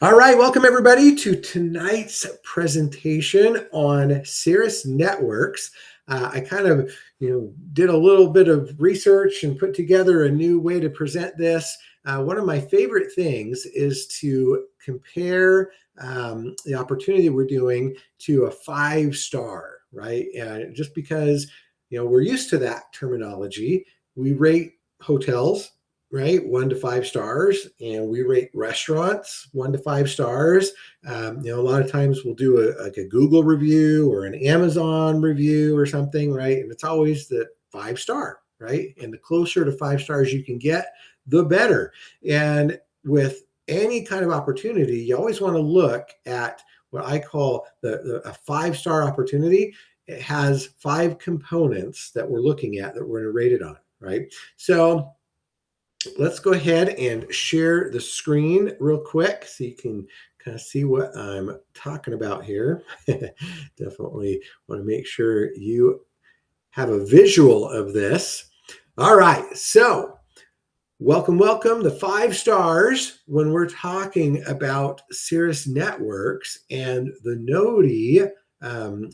All right, welcome everybody to tonight's presentation on Cirrus networks. I kind of, did a little bit of research and put together a new way to present this. One of my favorite things is to compare the opportunity we're doing to a five-star, right? Just because, we're used to that terminology. We rate hotels, right? 1 to 5 stars, and we rate restaurants 1 to 5 stars. A lot of times we'll do like a Google review or an Amazon review or something, right? And it's always the 5 star, right? And the closer to 5 stars you can get, the better. And with any kind of opportunity, you always want to look at what I call a 5 star opportunity. It has 5 components that we're looking at that we're going to rate it on, right? So let's go ahead and share the screen real quick so you can kind of see what I'm talking about here. Definitely want to make sure you have a visual of this. All right, so welcome. The 5 stars when we're talking about Cirrus networks and the Nodi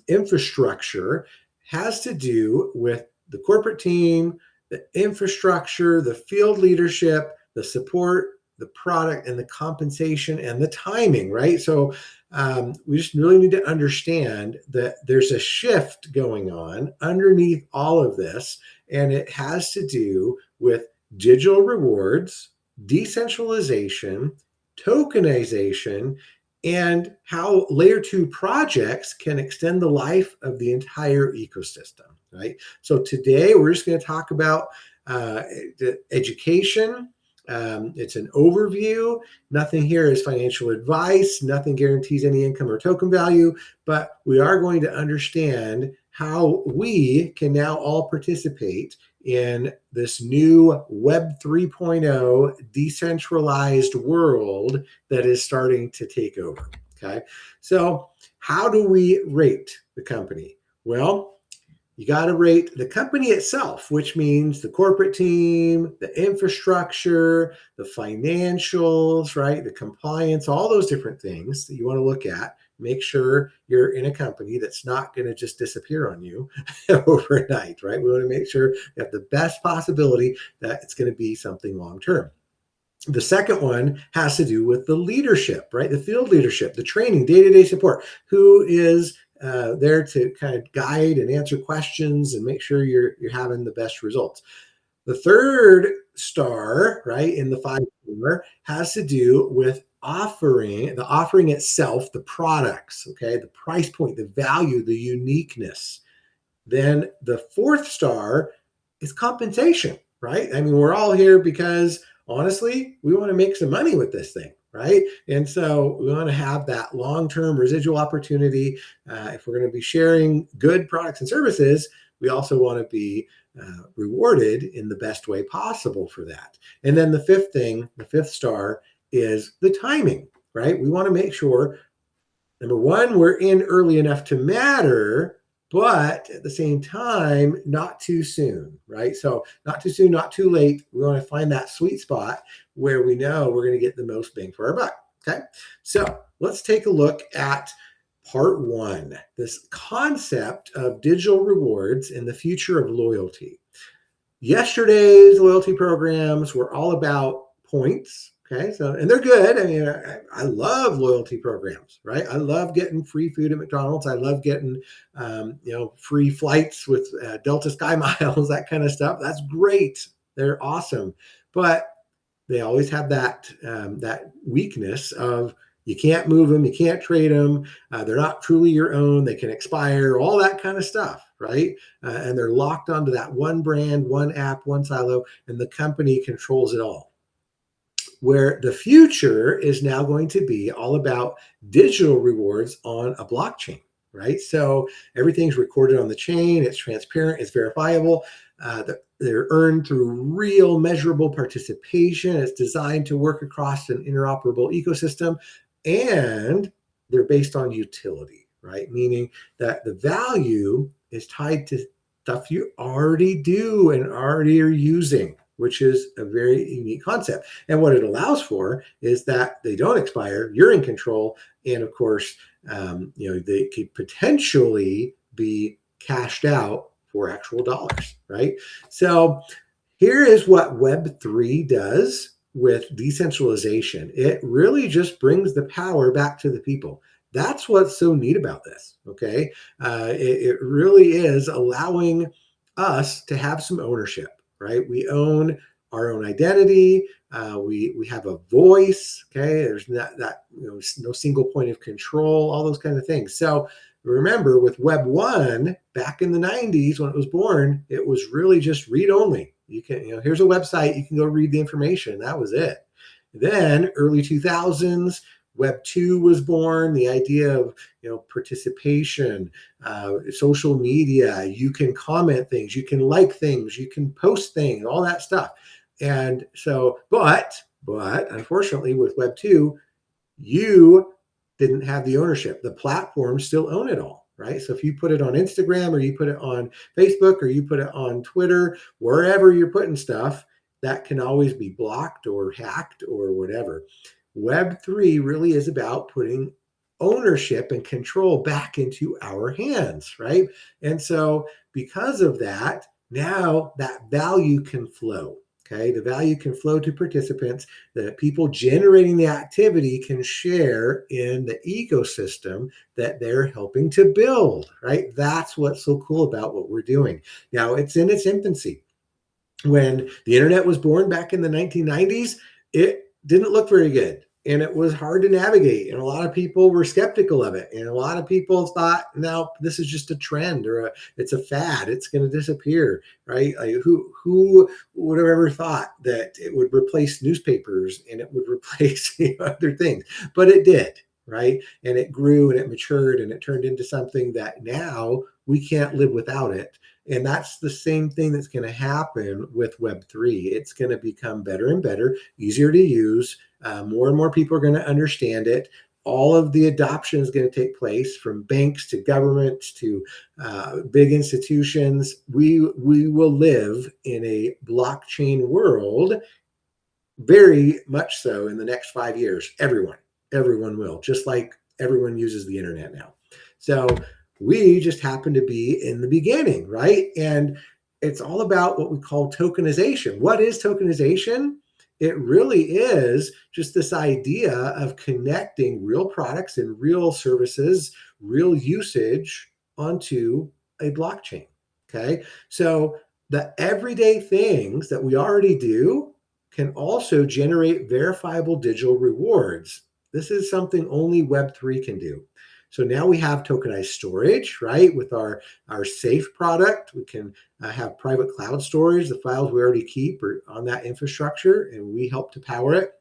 infrastructure has to do with the corporate team, the infrastructure, the field leadership, the support, the product, and the compensation and the timing, right? So we just really need to understand that there's a shift going on underneath all of this, and it has to do with digital rewards, decentralization, tokenization, and how layer 2 projects can extend the life of the entire ecosystem, right? So today we're just going to talk about the education. It's an overview. Nothing here is financial advice. Nothing guarantees any income or token value, but we are going to understand how we can now all participate in this new Web 3.0 decentralized world that is starting to take over. Okay. So, how do we rate the company? Well, you got to rate the company itself, which means the corporate team, the infrastructure, the financials, right? The compliance, all those different things that you want to look at. Make sure you're in a company that's not going to just disappear on you overnight, right? We want to make sure you have the best possibility that it's going to be something long term. The second one has to do with the leadership, right? The field leadership, the training, day-to-day support. Who is there to kind of guide and answer questions and make sure you're having the best results? The third star, right, in the 5 star has to do with the offering itself, the products, okay, the price point, the value, the uniqueness. Then the fourth star is compensation, right? I mean, we're all here because honestly, we want to make some money with this thing, right? And so we want to have that long-term residual opportunity. If we're going to be sharing good products and services, we also want to be rewarded in the best way possible for that. And then the fifth thing, the fifth star, is the timing, right? We want to make sure, number one, we're in early enough to matter, but at the same time, not too soon, right? So not too soon, not too late. We want to find that sweet spot where we know we're going to get the most bang for our buck. Okay. So let's take a look at part one, this concept of digital rewards and the future of loyalty. Yesterday's loyalty programs were all about points. Okay, so, and they're good. I mean, I love loyalty programs, right? I love getting free food at McDonald's. I love getting, free flights with Delta Sky Miles, that kind of stuff. That's great. They're awesome, but they always have that weakness of you can't move them, you can't trade them. They're not truly your own. They can expire, all that kind of stuff, right? And they're locked onto that one brand, one app, one silo, and the company controls it all. Where the future is now going to be all about digital rewards on a blockchain, right? So everything's recorded on the chain, it's transparent, it's verifiable. They're earned through real measurable participation. It's designed to work across an interoperable ecosystem, and they're based on utility, right? Meaning that the value is tied to stuff you already do and already are using, which is a very unique concept. And what it allows for is that they don't expire, you're in control, and of course, they could potentially be cashed out for actual dollars, right? So here is what Web3 does with decentralization. It really just brings the power back to the people. That's what's so neat about this, okay? It really is allowing us to have some ownership, right? We own our own identity. We have a voice, okay? There's not that, no single point of control, all those kinds of things. So remember, with Web 1, back in the 90s when it was born, it was really just read only. You can, here's a website, you can go read the information. That was it. Then early 2000s, Web 2 was born, the idea of participation, social media, you can comment things, you can like things, you can post things, all that stuff. And so, but unfortunately with Web 2, you didn't have the ownership. The platforms still own it all, right? So if you put it on Instagram or you put it on Facebook or you put it on Twitter, wherever you're putting stuff, that can always be blocked or hacked or whatever. Web3 really is about putting ownership and control back into our hands, right? And so because of that, now that value can flow. Okay, the value can flow to participants. The people generating the activity can share in the ecosystem that they're helping to build, right? That's what's so cool about what we're doing. Now, it's in its infancy. When the internet was born back in the 1990s, it didn't look very good. And it was hard to navigate. And a lot of people were skeptical of it. And a lot of people thought, now this is just a trend or it's a fad. It's going to disappear, right? Like who would have ever thought that it would replace newspapers and it would replace other things? But it did, right? And it grew and it matured and it turned into something that now we can't live without it. And that's the same thing that's going to happen with Web3. It's going to become better and better, easier to use. More and more people are going to understand it. All of the adoption is going to take place from banks to governments to big institutions. We will live in a blockchain world, very much so in the next 5 years. Everyone will, just like everyone uses the internet now. So we just happen to be in the beginning, right? And it's all about what we call tokenization. What is tokenization? It really is just this idea of connecting real products and real services, real usage onto a blockchain. Okay. So the everyday things that we already do can also generate verifiable digital rewards. This is something only Web3 can do. So now we have tokenized storage, right? With our safe product, we can have private cloud storage. The files we already keep are on that infrastructure and we help to power it.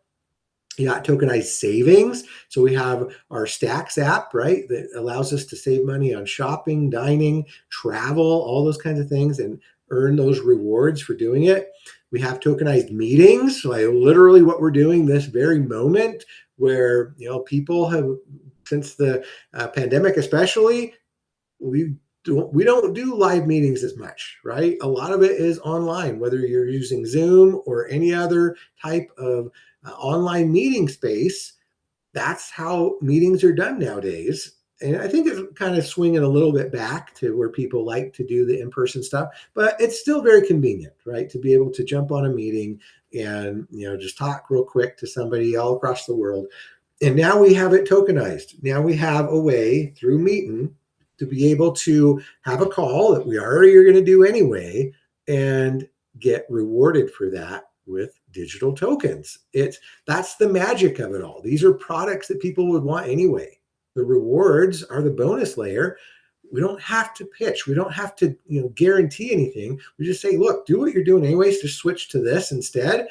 You got tokenized savings. So we have our Stacks app, right? That allows us to save money on shopping, dining, travel, all those kinds of things and earn those rewards for doing it. We have tokenized meetings, like literally what we're doing this very moment where, people have, since the pandemic especially, we don't do live meetings as much, right? A lot of it is online, whether you're using Zoom or any other type of online meeting space. That's how meetings are done nowadays. And I think it's kind of swinging a little bit back to where people like to do the in-person stuff, but it's still very convenient, right? To be able to jump on a meeting and, just talk real quick to somebody all across the world. And now we have it tokenized. Now we have a way through Meetin to be able to have a call that we already are going to do anyway and get rewarded for that with digital tokens. That's the magic of it all. These are products that people would want anyway. The rewards are the bonus layer. We don't have to pitch. We don't have to, guarantee anything. We just say, look, do what you're doing anyways. Just switch to this instead.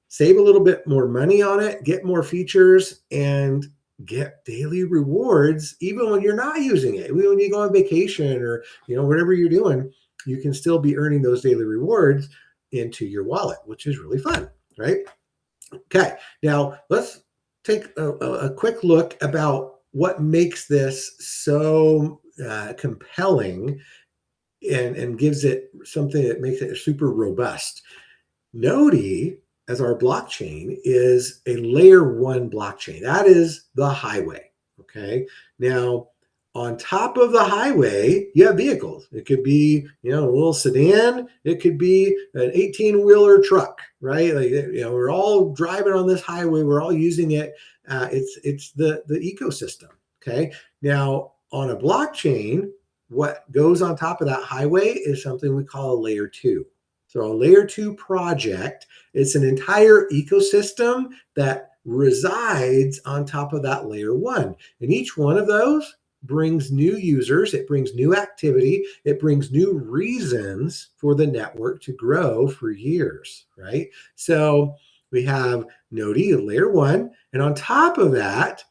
Save a little bit more money on it, get more features, and get daily rewards even when you're not using it. When you go on vacation or whatever you're doing, you can still be earning those daily rewards into your wallet, which is really fun, right? Okay, now let's take a quick look about what makes this so compelling and gives it something that makes it super robust. Node as our blockchain is a layer one blockchain. That is the highway. Okay. Now, on top of the highway, you have vehicles. It could be, a little sedan. It could be an 18-wheeler truck, right? Like, we're all driving on this highway. We're all using it. It's the ecosystem. Okay. Now, on a blockchain, what goes on top of that highway is something we call a layer two. So a layer two project, it's an entire ecosystem that resides on top of that layer one. And each one of those brings new users, it brings new activity, it brings new reasons for the network to grow for years, right? So we have Node, layer one, and on top of that,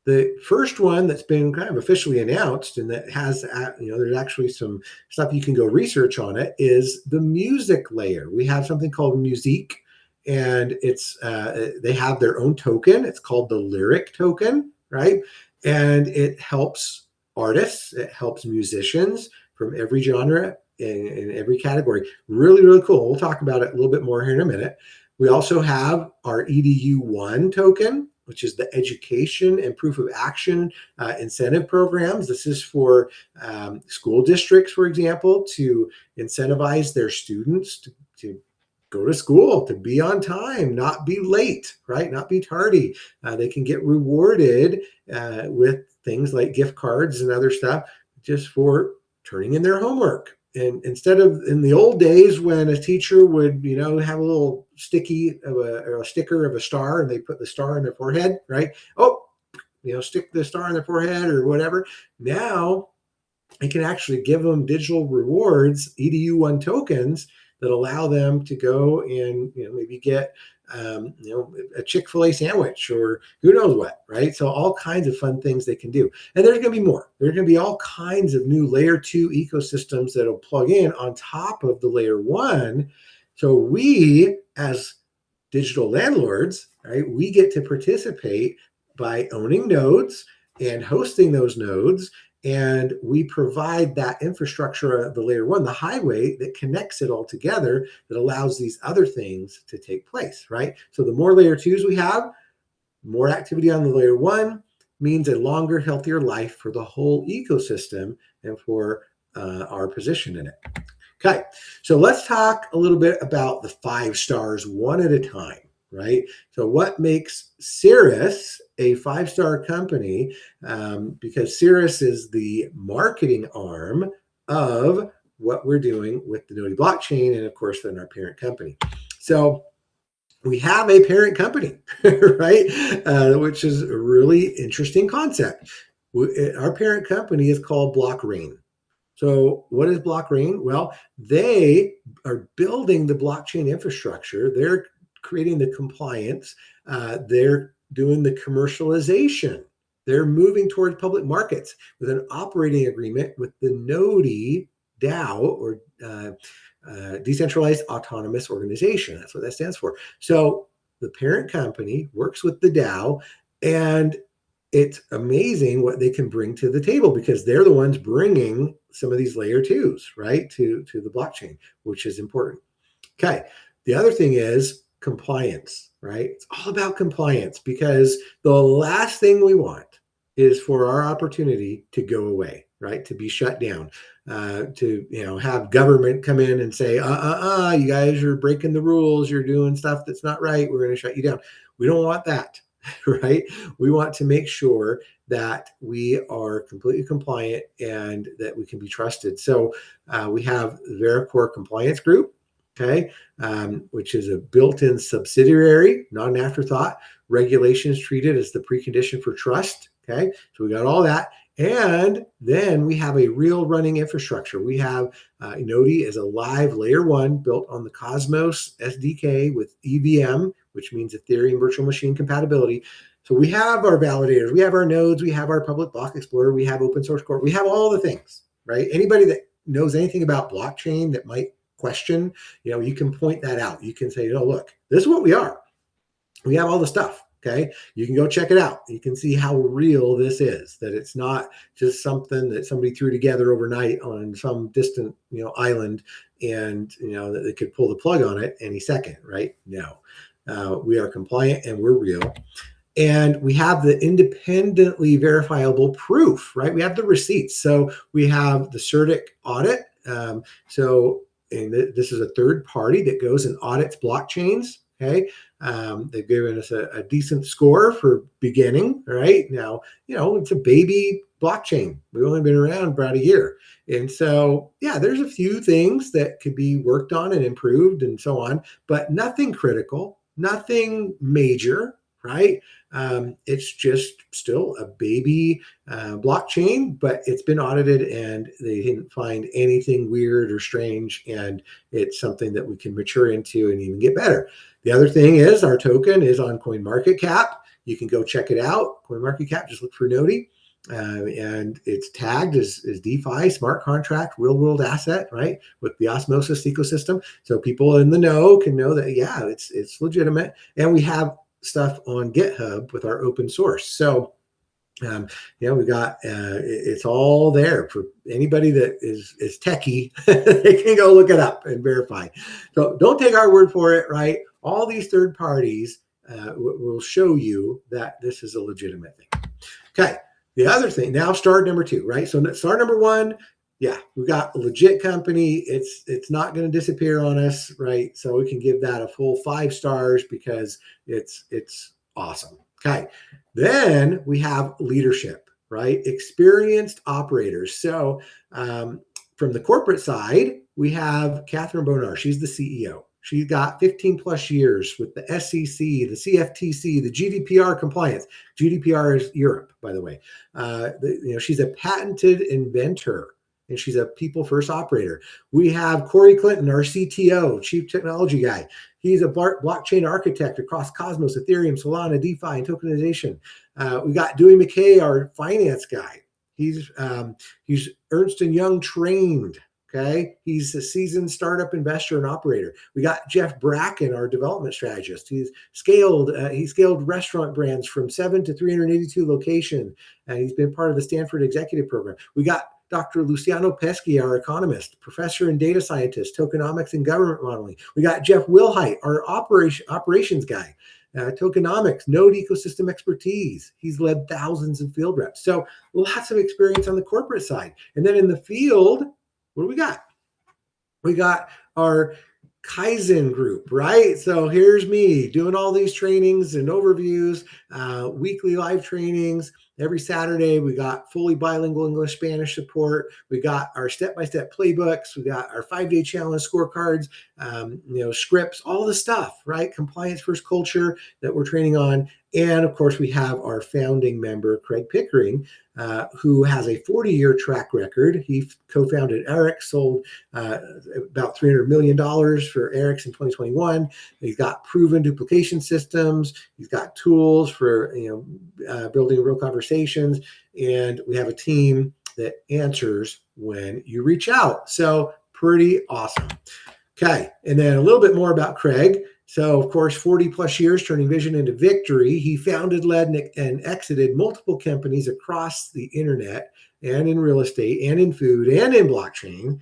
the first one that's been kind of officially announced and that has, there's actually some stuff you can go research on it, is the music layer. We have something called Musique, and it's they have their own token. It's called the Lyric token, right? And it helps artists, it helps musicians from every genre in every category. Really, really cool. We'll talk about it a little bit more here in a minute. We also have our EDU1 token, which is the education and proof of action incentive programs. This is for school districts, for example, to incentivize their students to go to school, to be on time, not be late, right? Not be tardy. They can get rewarded with things like gift cards and other stuff just for turning in their homework. And instead of in the old days when a teacher would, have a little sticky or a sticker of a star and they put the star in their forehead, right? Oh, stick the star in their forehead or whatever. Now I can actually give them digital rewards, EDU1 tokens that allow them to go and maybe get a Chick-fil-A sandwich or who knows what, right? So all kinds of fun things they can do. And there's going to be more. There's going to be all kinds of new layer two ecosystems that'll plug in on top of the layer one. So we, as digital landlords, right, we get to participate by owning nodes and hosting those nodes. And we provide that infrastructure of the layer one, the highway that connects it all together, that allows these other things to take place, right? So the more layer twos we have, more activity on the layer one means a longer, healthier life for the whole ecosystem and for our position in it. Okay, so let's talk a little bit about the 5 stars one at a time, right? So what makes CIRRUS a 5-star company? Because CIRRUS is the marketing arm of what we're doing with the Node blockchain and, of course, then our parent company. So we have a parent company, right? Which is a really interesting concept. Our parent company is called BlockRain. So what is BlockRain? Well, they are building the blockchain infrastructure. They're creating the compliance. They're doing the commercialization. They're moving towards public markets with an operating agreement with the Node DAO, or Decentralized Autonomous Organization. That's what that stands for. So the parent company works with the DAO, and it's amazing what they can bring to the table because they're the ones bringing some of these layer twos, right, to the blockchain, which is important. Okay. The other thing is compliance, right? It's all about compliance because the last thing we want is for our opportunity to go away, right? To be shut down, to have government come in and say, you guys are breaking the rules, you're doing stuff that's not right, we're going to shut you down. We don't want that, right? We want to make sure that we are completely compliant and that we can be trusted. So we have the Vericore Compliance Group, okay, which is a built-in subsidiary, not an afterthought. Regulations treated as the precondition for trust, okay? So we got all that. And then we have a real running infrastructure. We have Node as a live layer one built on the Cosmos SDK with EVM, which means Ethereum Virtual Machine compatibility. So we have our validators, we have our nodes, we have our public block explorer, we have open source core, we have all the things, right? Anybody that knows anything about blockchain that might question, you can point that out. You can say, look, this is what we are. We have all the stuff. Okay, you can go check it out. You can see how real this is, that it's not just something that somebody threw together overnight on some distant, island, and that they could pull the plug on it any second, right? No, we are compliant and we're real. And we have the independently verifiable proof, right? We have the receipts. So we have the CIRRUS audit. And this is a third party that goes and audits blockchains. Okay. They've given us a decent score for beginning, right? Now, it's a baby blockchain. We've only been around about a year. And so, yeah, there's a few things that could be worked on and improved and so on, but nothing critical, nothing major, right? It's just still a baby blockchain, but it's been audited and they didn't find anything weird or strange. And it's something that we can mature into and even get better. The other thing is our token is on CoinMarketCap. You can go check it out. CoinMarketCap, just look for Noti. And it's tagged as DeFi, smart contract, real world asset, right? With the osmosis ecosystem. So people in the know can know that, yeah, it's legitimate. And we have stuff on GitHub with our open source. So, we got, it's all there for anybody that is techie. They can go look it up and verify. So don't take our word for it, right? All these third parties will show you that this is a legitimate thing. Okay. The other thing, now star number 2, right? So star number 1, yeah, we got a legit company. It's not going to disappear on us, right? So we can give that a full 5 stars because it's awesome. Okay. Then we have leadership, right? Experienced operators. So from the corporate side, we have Catherine Bonar. She's the CEO. She's got 15 plus years with the SEC, the CFTC, the GDPR compliance. GDPR is Europe, by the way. She's a patented inventor and she's a people first operator. We have Corey Clinton, our CTO, chief technology guy. He's a blockchain architect across Cosmos, Ethereum, Solana, DeFi, and tokenization. We got Dewey McKay, our finance guy. He's Ernst & Young trained. Okay, he's a seasoned startup investor and operator. We got Jeff Bracken, our development strategist. He scaled restaurant brands from 7 to 382 locations, and he's been part of the Stanford Executive Program. We got Dr. Luciano Pesci, our economist, professor and data scientist, tokenomics and government modeling. We got Jeff Wilhite, our operations guy, tokenomics, node ecosystem expertise. He's led thousands of field reps. So lots of experience on the corporate side. And then in the field, what do we got? We got our Kaizen group, right? So here's me doing all these trainings and overviews, weekly live trainings. Every Saturday, we got fully bilingual English, Spanish support. We got our step-by-step playbooks. We got our 5-day challenge scorecards, scripts, all the stuff, right? Compliance first culture that we're training on. And of course, we have our founding member, Craig Pickering, who has a 40-year track record. He co-founded Eric, sold about $300 million for Eric's in 2021. He's got proven duplication systems. He's got tools for building real conversations. And we have a team that answers when you reach out. So pretty awesome. Okay, and then a little bit more about Craig. So, of course, 40 plus years turning vision into victory. He founded, led, and exited multiple companies across the internet and in real estate and in food and in blockchain.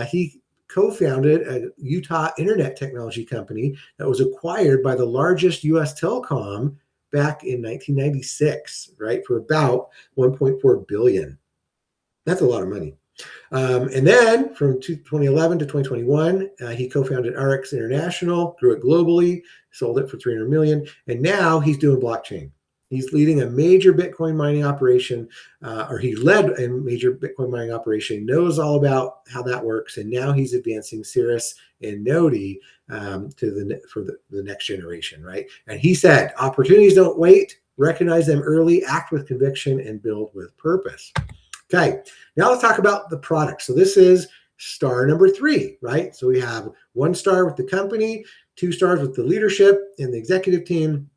He co-founded a Utah internet technology company that was acquired by the largest U.S. telecom back in 1996, right, for about $1.4 billion. That's a lot of money. And then from 2011 to 2021, he co-founded RX International, grew it globally, sold it for $300 million. And now he's doing blockchain. He's leading a major Bitcoin mining operation, or he led a major Bitcoin mining operation, knows all about how that works. And now he's advancing CIRRUS and Noti for the next generation, right? And he said, opportunities don't wait, recognize them early, act with conviction, and build with purpose. Okay, now let's talk about the product. So this is star number 3, right? So we have 1 star with the company, 2 stars with the leadership and the executive team,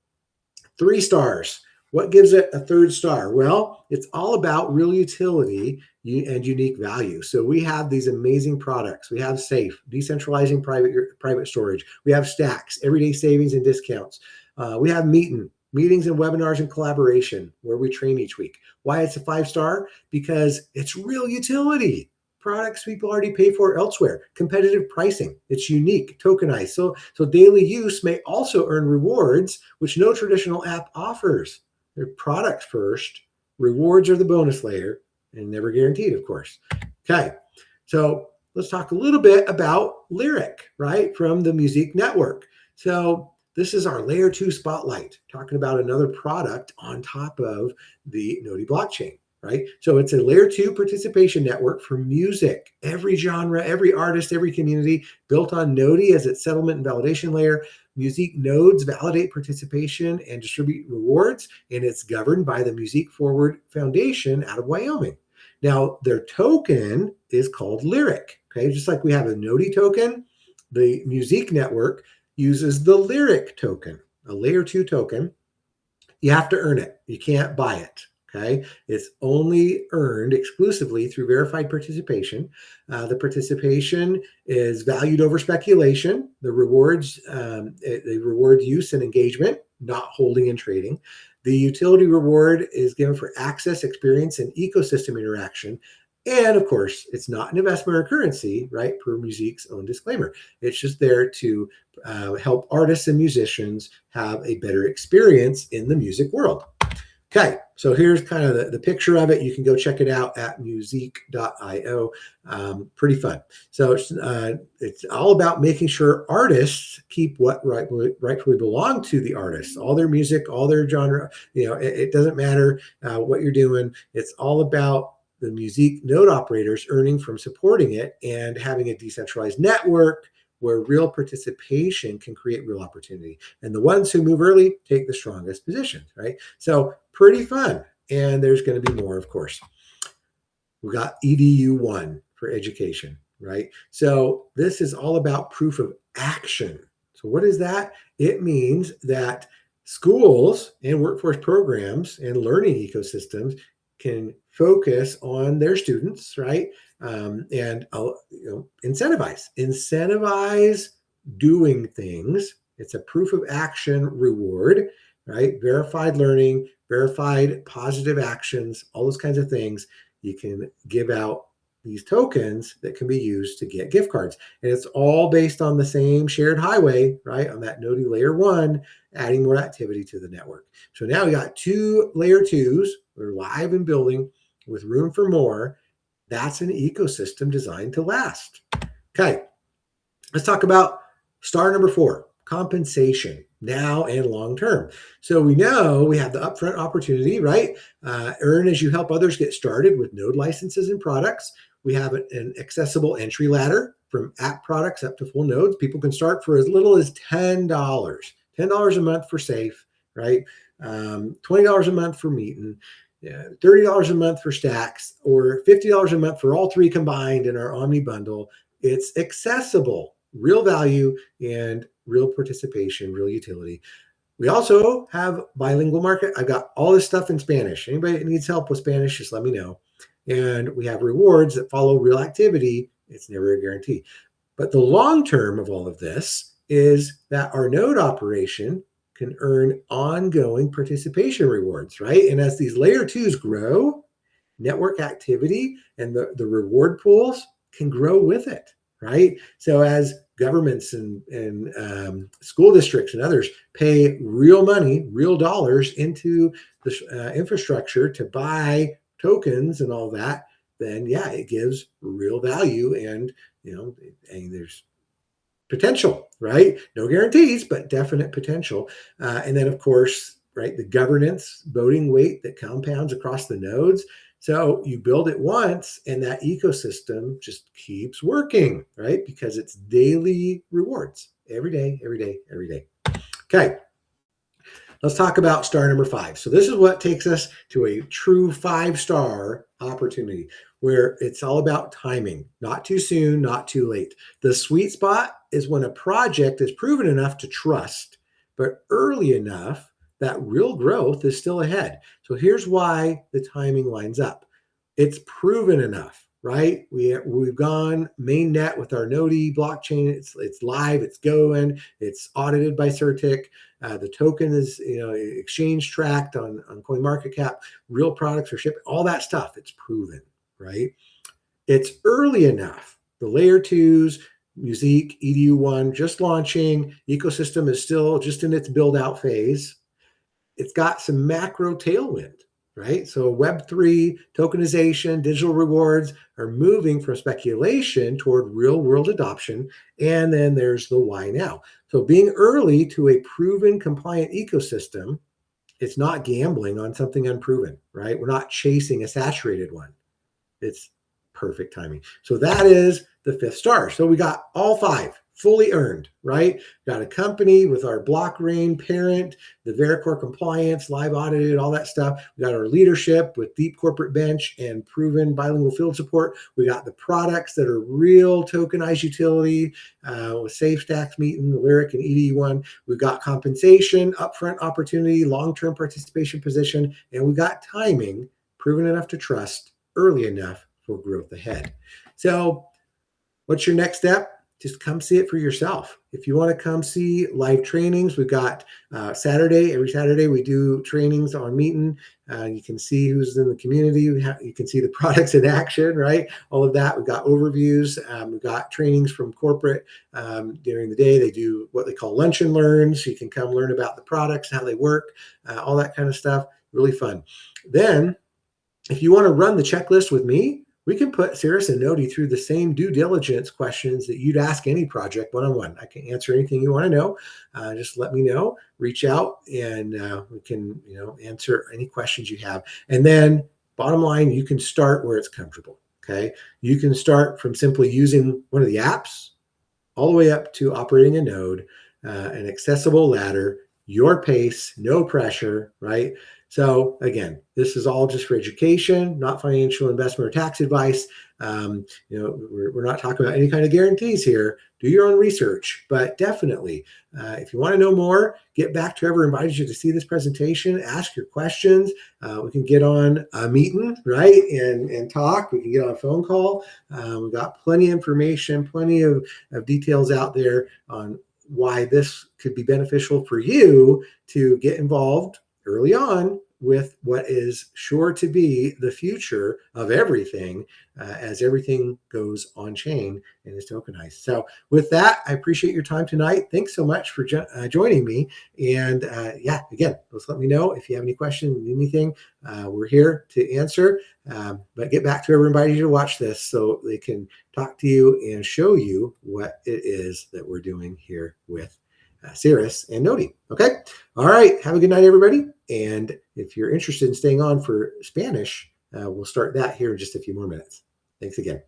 3 stars. What gives it a 3rd star? Well, it's all about real utility and unique value. So we have these amazing products. We have Safe, decentralizing private storage. We have Stacks, everyday savings and discounts. We have Meetin, meetings and webinars and collaboration where we train each week. Why it's a 5-star? Because it's real utility. Products people already pay for elsewhere. Competitive pricing. It's unique, tokenized. So daily use may also earn rewards, which no traditional app offers. They're product first. Rewards are the bonus layer and never guaranteed, of course. Okay, so let's talk a little bit about Lyric, right, from the Music Network. So this is our layer 2 spotlight, talking about another product on top of the Noti blockchain, right? So it's a layer 2 participation network for music, every genre, every artist, every community, built on Noti as its settlement and validation layer. Music nodes validate participation and distribute rewards, and it's governed by the Music Forward Foundation out of Wyoming. Now, their token is called Lyric, okay? Just like we have a Noti token, the Music Network uses the Lyric token, a layer 2 token. You have to earn it. You can't buy it. Okay. It's only earned exclusively through verified participation. The participation is valued over speculation. The rewards, they reward use and engagement, not holding and trading. The utility reward is given for access, experience, and ecosystem interaction. And of course, it's not an investment or currency, right? Per Music's own disclaimer. It's just there to help artists and musicians have a better experience in the music world. Okay, so here's kind of the picture of it. You can go check it out at music.io. Pretty fun. So it's all about making sure artists keep what rightfully belong to the artists, all their music, all their genre. It doesn't matter what you're doing. It's all about the Music node operators earning from supporting it and having a decentralized network where real participation can create real opportunity. And the ones who move early take the strongest positions, right? So pretty fun. And there's going to be more, of course. We've got EDU1 for education, right? So this is all about proof of action. So what is that? It means that schools and workforce programs and learning ecosystems can focus on their students, right? And incentivize doing things. It's a proof of action reward, right? Verified learning, verified positive actions, all those kinds of things. You can give out these tokens that can be used to get gift cards. And it's all based on the same shared highway, right? On that Noti layer 1, adding more activity to the network. So now we got 2 layer 2s. We're live and building with room for more. That's an ecosystem designed to last. Okay, let's talk about star number 4, compensation, now and long term. So we know we have the upfront opportunity, right? Earn as you help others get started with node licenses and products. We have an accessible entry ladder from app products up to full nodes. People can start for as little as $10, $10 a month for safe, right? $20 a month for meeting. $30 a month for stacks, or $50 a month for all 3 combined in our Omni bundle. It's accessible, real value, and real participation, real utility. We also have bilingual market. I've got all this stuff in Spanish. Anybody that needs help with Spanish, just let me know. And we have rewards that follow real activity. It's never a guarantee. But the long term of all of this is that our node operation can earn ongoing participation rewards, right? And as these layer 2s grow, network activity and the reward pools can grow with it, right? So as governments and school districts and others pay real money, real dollars into the infrastructure to buy tokens and all that, then yeah, it gives real value, and there's potential, right? No guarantees, but definite potential. And then, of course, right, the governance voting weight that compounds across the nodes. So you build it once, and that ecosystem just keeps working, right? Because it's daily rewards every day, every day, every day. Okay. Let's talk about star number 5. So this is what takes us to a true 5-star opportunity, where it's all about timing, not too soon, not too late. The sweet spot is when a project is proven enough to trust, but early enough that real growth is still ahead. So here's why the timing lines up. It's proven enough. right? We've gone mainnet with our Node blockchain. It's live. It's going. It's audited by CertiK. The token is exchange tracked on CoinMarketCap. Real products are shipped. All that stuff. It's proven, right? It's early enough. The layer twos, Musique, EDU1, just launching. Ecosystem is still just in its build out phase. It's got some macro tailwind, right? So Web3, tokenization, digital rewards are moving from speculation toward real world adoption. And then there's the why now. So being early to a proven compliant ecosystem, it's not gambling on something unproven, right? We're not chasing a saturated one. It's perfect timing. So that is the fifth star. So we got all five fully earned, right? Got a company with our blockchain parent, the Vericore compliance, live audited, all that stuff. We got our leadership with deep corporate bench and proven bilingual field support. We got the products that are real tokenized utility with SafeStacks, Meetin, Lyric, and ED1. We've got compensation, upfront opportunity, long-term participation position, and we got timing proven enough to trust early enough for growth ahead. So what's your next step? Just come see it for yourself. If you want to come see live trainings, we've got every Saturday we do trainings on Meetin. You can see who's in the community. You can see the products in action, right? All of that. We've got overviews. We've got trainings from corporate during the day. They do what they call lunch and learns. So you can come learn about the products, how they work, all that kind of stuff. Really fun. Then if you want to run the checklist with me, we can put CIRRUS and Node through the same due diligence questions that you'd ask any project one-on-one. I can answer anything you want to know. Just let me know, reach out, and we can answer any questions you have. And then bottom line, you can start where it's comfortable, okay? You can start from simply using one of the apps all the way up to operating a node, an accessible ladder, your pace, no pressure, right? So again, this is all just for education, not financial investment or tax advice. We're not talking about any kind of guarantees here. Do your own research, but definitely, if you want to know more, get back to whoever invited you to see this presentation, ask your questions. We can get on a meeting, right, and talk. We can get on a phone call. We've got plenty of information, plenty of details out there on why this could be beneficial for you to get involved early on with what is sure to be the future of everything as everything goes on chain and is tokenized. So with that, I appreciate your time tonight. Thanks so much for joining me. And again, just let me know if you have any questions, anything. We're here to answer, but get back to whoever invited you to watch this so they can talk to you and show you what it is that we're doing here with CIRRUS and Node. Okay. All right. Have a good night, everybody. And if you're interested in staying on for Spanish, we'll start that here in just a few more minutes. Thanks again.